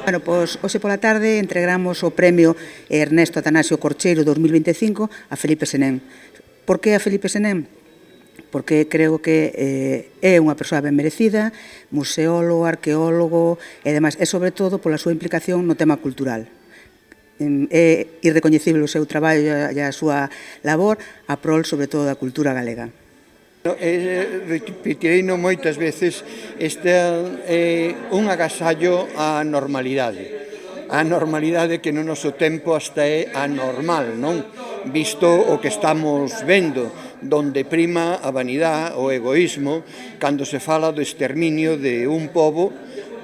Bueno, pois, hoxe pola tarde entregamos o premio Ernesto Atanasio Corcheiro 2025 a Felipe Senén. Por que a Felipe Senén? Porque creo que é unha persoa ben merecida, museólogo, arqueólogo e demais, e sobre todo pola súa implicación no tema cultural. É irrecoñecible o seu traballo e a súa labor a prol, sobre todo, da cultura galega. Repetirei moitas veces, este é un agasallo á normalidade. A normalidade que no noso tempo hasta é anormal, non? Visto o que estamos vendo, donde prima a vanidade, o egoísmo, cando se fala do exterminio de un pobo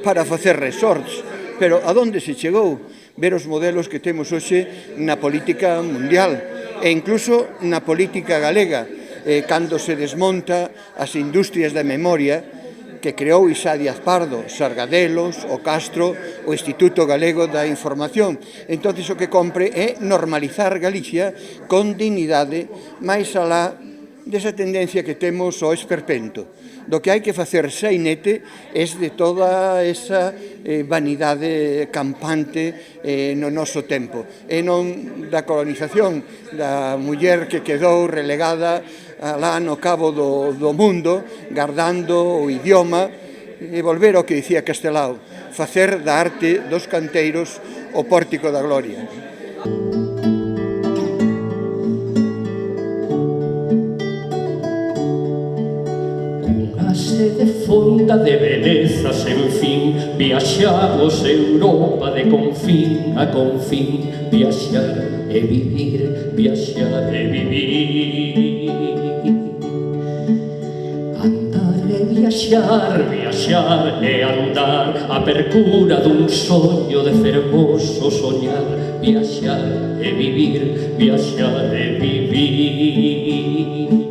para facer resorts. Pero a donde se chegou? Ver os modelos que temos hoxe na política mundial e incluso na política galega, cando se desmonta as industrias da memoria que creou Isá Díaz Pardo, Sargadelos, o Castro, o Instituto Galego da Información. Entón, o que compre é normalizar Galicia con dignidade, máis alá desa tendencia que temos ao esperpento. Do que hai que facer sainete é de toda esa vanidade campante no noso tempo, e non da colonización da muller que quedou relegada alá no cabo do mundo, guardando o idioma, e volver ao que dicía Castelao, facer da arte dos canteiros o pórtico da gloria. Sede fonda de beleza sen fin, viaxamos Europa de confín a confín, viaxar e vivir, viaxar e vivir. Andar e viaxar, viaxar e andar, a percura dun soño de fermoso soñar, viaxar e vivir, viaxar e vivir.